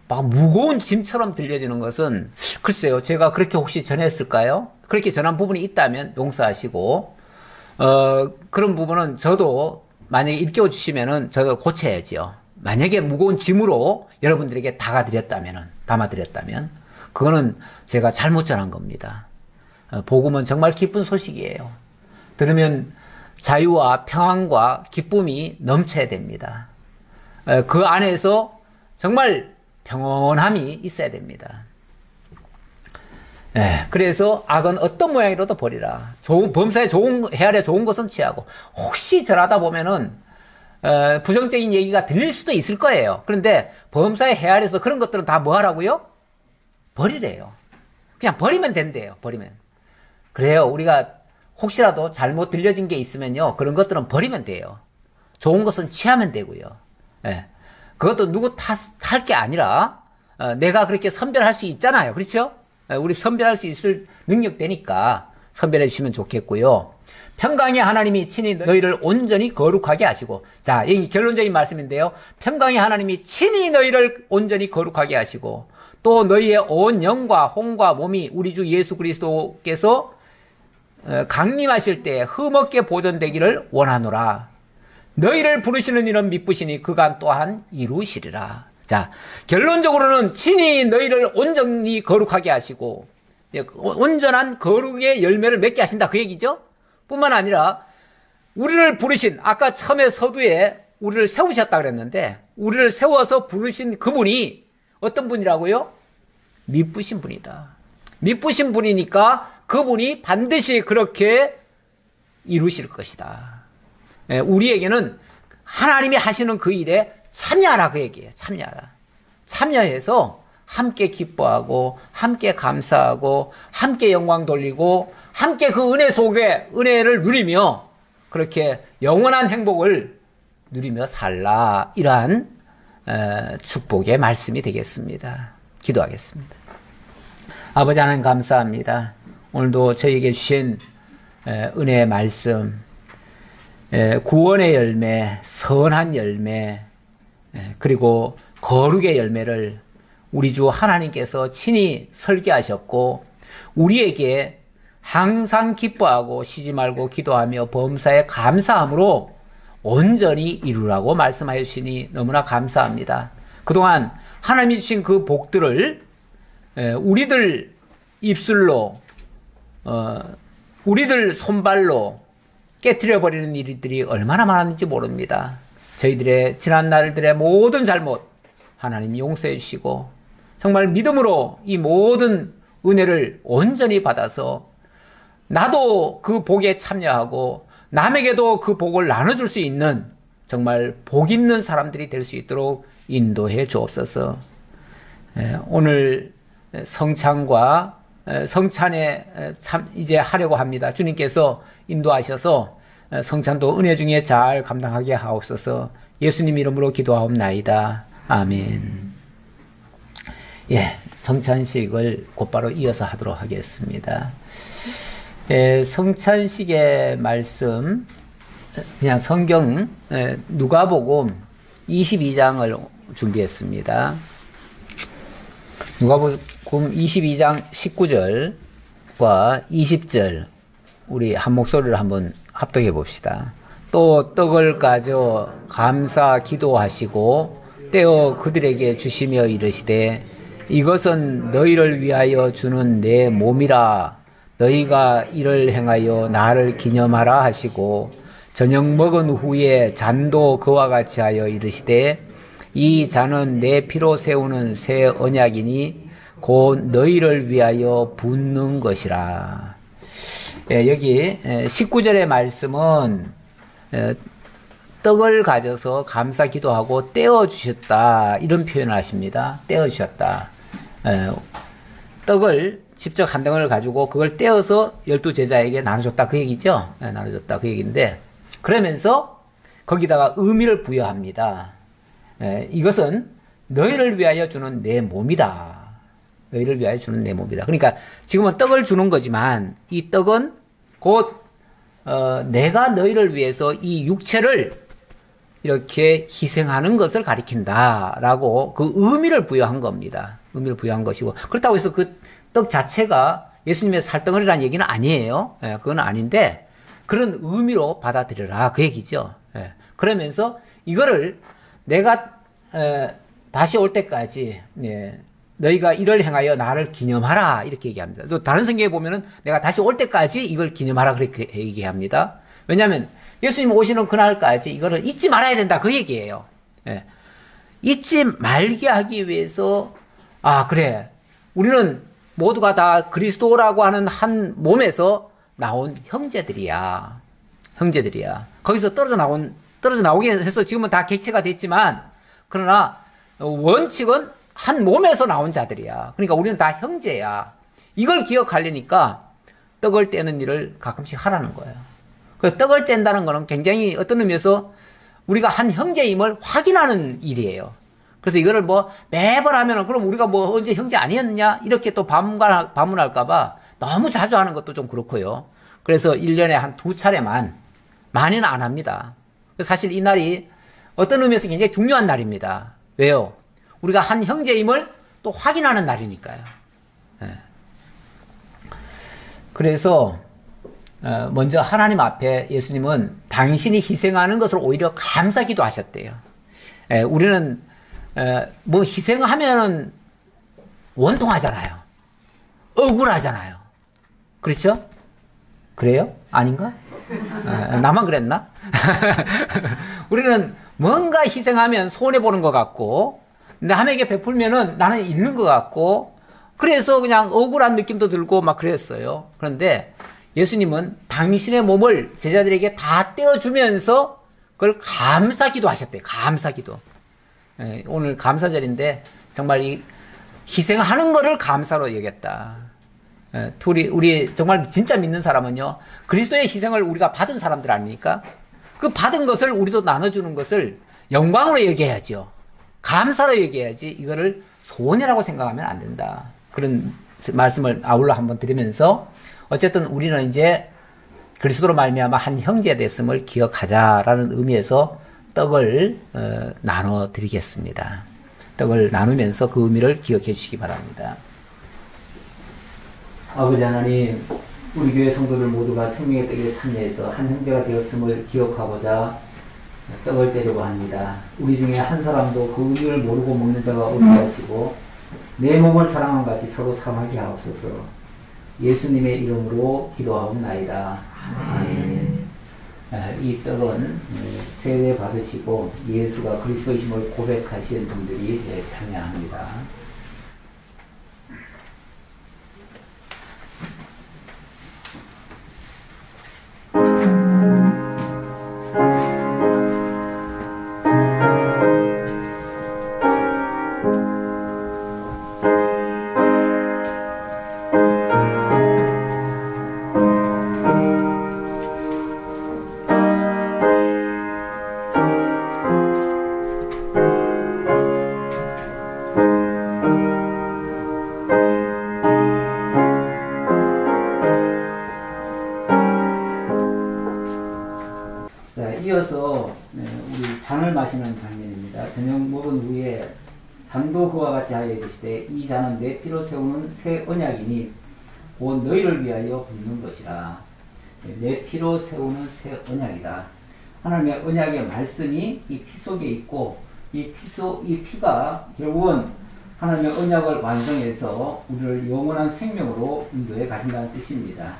막 무거운 짐처럼 들려지는 것은 글쎄요. 제가 그렇게 혹시 전했을까요? 그렇게 전한 부분이 있다면 용서하시고 그런 부분은 저도 만약에 일깨워주시면은 저도 고쳐야지요. 만약에 무거운 짐으로 여러분들에게 담아드렸다면 그거는 제가 잘못 전한 겁니다. 복음은 정말 기쁜 소식이에요. 들으면 자유와 평안과 기쁨이 넘쳐야 됩니다. 그 안에서 정말 평온함이 있어야 됩니다. 그래서 악은 어떤 모양이라도 버리라. 범사에 헤아려 좋은 것은 취하고, 혹시 저러다 보면은 부정적인 얘기가 들릴 수도 있을 거예요. 그런데 범사에 헤아려서 그런 것들은 다 뭐 하라고요? 버리래요. 그냥 버리면 된대요. 버리면. 그래요. 우리가 혹시라도 잘못 들려진 게 있으면요, 그런 것들은 버리면 돼요. 좋은 것은 취하면 되고요. 그것도 누구 탓할 게 아니라 내가 그렇게 선별할 수 있잖아요. 그렇죠? 우리 선별할 수 있을 능력 되니까 선별해 주시면 좋겠고요. 평강의 하나님이 친히 너희를 온전히 거룩하게 하시고, 자, 이 결론적인 말씀인데요. 평강의 하나님이 친히 너희를 온전히 거룩하게 하시고, 또 너희의 온 영과 혼과 몸이 우리 주 예수 그리스도께서 강림하실 때 흠없게 보존되기를 원하노라. 너희를 부르시는 이는 미쁘시니 그간 또한 이루시리라. 자, 결론적으로는 친히 너희를 온전히 거룩하게 하시고 온전한 거룩의 열매를 맺게 하신다, 그 얘기죠. 뿐만 아니라 우리를 부르신, 아까 처음에 서두에 우리를 세우셨다 그랬는데, 우리를 세워서 부르신 그분이 어떤 분이라고요? 미쁘신 분이다. 미쁘신 분이니까 그분이 반드시 그렇게 이루실 것이다. 우리에게는 하나님이 하시는 그 일에 참여하라, 그 얘기예요. 참여하라. 참여해서 함께 기뻐하고 함께 감사하고 함께 영광 돌리고 함께 그 은혜 속에 은혜를 누리며 그렇게 영원한 행복을 누리며 살라. 이러한 축복의 말씀이 되겠습니다. 기도하겠습니다. 아버지 하나님 감사합니다. 오늘도 저희에게 주신 은혜의 말씀, 구원의 열매, 선한 열매, 그리고 거룩의 열매를 우리 주 하나님께서 친히 설계하셨고, 우리에게 항상 기뻐하고 쉬지 말고 기도하며 범사에 감사함으로 온전히 이루라고 말씀하여 주시니 너무나 감사합니다. 그동안 하나님이 주신 그 복들을 우리들 입술로, 우리들 손발로 깨트려버리는 일들이 얼마나 많았는지 모릅니다. 저희들의 지난 날들의 모든 잘못 하나님 용서해 주시고, 정말 믿음으로 이 모든 은혜를 온전히 받아서 나도 그 복에 참여하고 남에게도 그 복을 나눠줄 수 있는 정말 복 있는 사람들이 될 수 있도록 인도해 주옵소서. 오늘 성찬과 성찬에 이제 하려고 합니다. 주님께서 인도하셔서 성찬도 은혜 중에 잘 감당하게 하옵소서. 예수님 이름으로 기도하옵나이다. 아멘. 성찬식을 곧바로 이어서 하도록 하겠습니다. 성찬식의 말씀, 그냥 성경 누가복음 22장을 준비했습니다. 누가복음 22장 19절과 20절 우리 한 목소리를 한번 합독해 봅시다. 또 떡을 가져 감사 기도하시고 떼어 그들에게 주시며 이르시되 이것은 너희를 위하여 주는 내 몸이라 너희가 이를 행하여 나를 기념하라 하시고 저녁 먹은 후에 잔도 그와 같이 하여 이르시되 이 잔은 내 피로 세우는 새 언약이니 곧 너희를 위하여 붓는 것이라. 여기 19절의 말씀은 떡을 가져서 감사 기도하고 떼어주셨다 이런 표현을 하십니다. 떼어주셨다. 떡을 직접 한 덩어리를 가지고 그걸 떼어서 12제자에게 나눠줬다 그 얘기죠. 나눠줬다 그 얘기인데 그러면서 거기다가 의미를 부여합니다. 이것은 너희를 위하여 주는 내 몸이다. 너희를 위하여 주는 내 몸이다. 그러니까 지금은 떡을 주는 거지만 이 떡은 곧 내가 너희를 위해서 이 육체를 이렇게 희생하는 것을 가리킨다라고 그 의미를 부여한 겁니다. 의미를 부여한 것이고 그렇다고 해서 그 떡 자체가 예수님의 살덩어리라는 얘기는 아니에요. 그건 아닌데 그런 의미로 받아들여라 그 얘기죠. 그러면서 이거를 내가 다시 올 때까지 너희가 이를 행하여 나를 기념하라 이렇게 얘기합니다. 또 다른 성경에 보면은 내가 다시 올 때까지 이걸 기념하라 그렇게 얘기합니다. 왜냐하면 예수님 오시는 그날까지 이거를 잊지 말아야 된다 그 얘기예요. 잊지 말게 하기 위해서 그래 우리는 모두가 다 그리스도라고 하는 한 몸에서 나온 형제들이야. 거기서 떨어져 나오게 해서 지금은 다 객체가 됐지만 그러나 원칙은 한 몸에서 나온 자들이야. 그러니까 우리는 다 형제야. 이걸 기억하려니까 떡을 떼는 일을 가끔씩 하라는 거예요. 그 떡을 뗀다는 거는 굉장히 어떤 의미에서 우리가 한 형제임을 확인하는 일이에요. 그래서 이거를 뭐 매번 하면은 그럼 우리가 뭐 언제 형제 아니었냐? 이렇게 또 반문할까봐 너무 자주 하는 것도 좀 그렇고요. 그래서 1년에 한 2차례만, 많이는 안 합니다. 사실 이 날이 어떤 의미에서 굉장히 중요한 날입니다. 왜요? 우리가 한 형제임을 또 확인하는 날이니까요. 그래서 먼저 하나님 앞에 예수님은 당신이 희생하는 것을 오히려 감사기도 하셨대요. 우리는 뭐 희생하면은 원통하잖아요. 억울하잖아요. 그렇죠? 그래요? 아닌가? 나만 그랬나? 우리는 뭔가 희생하면 손해보는 것 같고 남에게 베풀면은 나는 잃는 것 같고 그래서 그냥 억울한 느낌도 들고 막 그랬어요. 그런데 예수님은 당신의 몸을 제자들에게 다 떼어주면서 그걸 감사기도 하셨대요. 감사기도. 오늘 감사절인데 정말 이 희생하는 거를 감사로 여겼다. 우리 정말 진짜 믿는 사람은요. 그리스도의 희생을 우리가 받은 사람들 아닙니까? 그 받은 것을 우리도 나눠주는 것을 영광으로 여겨야죠. 감사로 여겨야지 이거를 손해라고 생각하면 안 된다. 그런 말씀을 아울러 한번 드리면서 어쨌든 우리는 이제 그리스도로 말미암아 한 형제 됐음을 기억하자라는 의미에서 떡을 나눠 드리겠습니다. 떡을 나누면서 그 의미를 기억해 주시기 바랍니다. 아버지 하나님, 우리 교회 성도들 모두가 생명의 떡에 참여해서 한 형제가 되었음을 기억하고자 떡을 떼려고 합니다. 우리 중에 한 사람도 그 의미를 모르고 먹는 자가 없게 하시고 내 몸을 사랑함 같이 서로 사랑하게 하옵소서. 예수님의 이름으로 기도하옵나이다. 아멘. 이 떡은 세례 받으시고 예수가 그리스도이심을 고백하신 분들이 참여합니다. 이어서 우리 잔을 마시는 장면입니다. 저녁 먹은 후에 잔도 그와 같이 하여 이르시되 이 잔은 내 피로 세우는 새 언약이니 곧 너희를 위하여 붓는 것이라. 내 피로 세우는 새 언약이다. 하나님의 언약의 말씀이 이 피 속에 있고 이 피가 결국은 하나님의 언약을 완성해서 우리를 영원한 생명으로 인도해 가신다는 뜻입니다.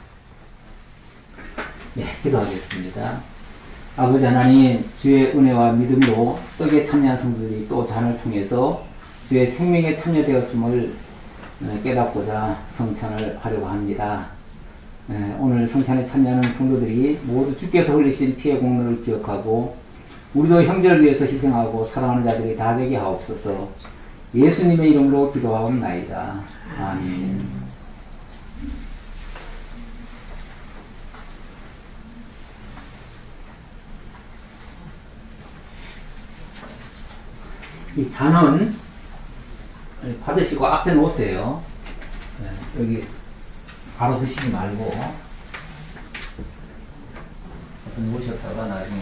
네, 기도하겠습니다. 아버지 하나님, 주의 은혜와 믿음으로 떡에 참여한 성도들이 또 잔을 통해서 주의 생명에 참여되었음을 깨닫고자 성찬을 하려고 합니다. 오늘 성찬에 참여하는 성도들이 모두 주께서 흘리신 피의 공로를 기억하고 우리도 형제를 위해서 희생하고 사랑하는 자들이 다 되게 하옵소서. 예수님의 이름으로 기도하옵나이다. 아멘. 이 잔은 받으시고 앞에 놓으세요. 여기 바로 드시지 말고 놓으셨다가 나중에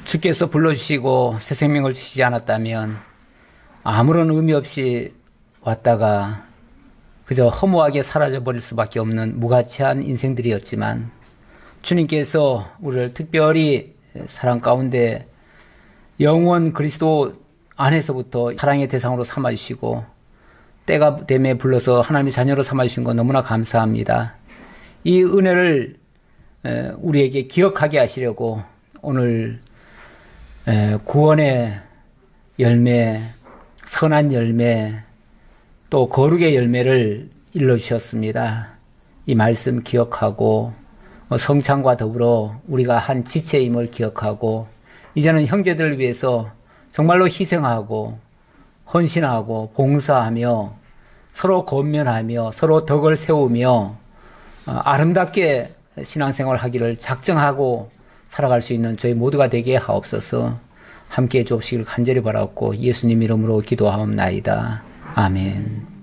주께서 불러주시고 새 생명을 주시지 않았다면 아무런 의미 없이 왔다가 그저 허무하게 사라져버릴 수밖에 없는 무가치한 인생들이었지만 주님께서 우리를 특별히 사랑 가운데 영원 그리스도 안에서부터 사랑의 대상으로 삼아주시고 때가 됨에 불러서 하나님의 자녀로 삼아주신 것 너무나 감사합니다. 이 은혜를 우리에게 기억하게 하시려고 오늘 구원의 열매, 선한 열매, 또 거룩의 열매를 일러주셨습니다. 이 말씀 기억하고 성찬과 더불어 우리가 한 지체임을 기억하고 이제는 형제들을 위해서 정말로 희생하고 헌신하고 봉사하며 서로 권면하며 서로 덕을 세우며 아름답게 신앙생활 하기를 작정하고 살아갈 수 있는 저희 모두가 되게 하옵소서. 함께해 주옵시길 간절히 바라옵고 예수님 이름으로 기도하옵나이다. 아멘.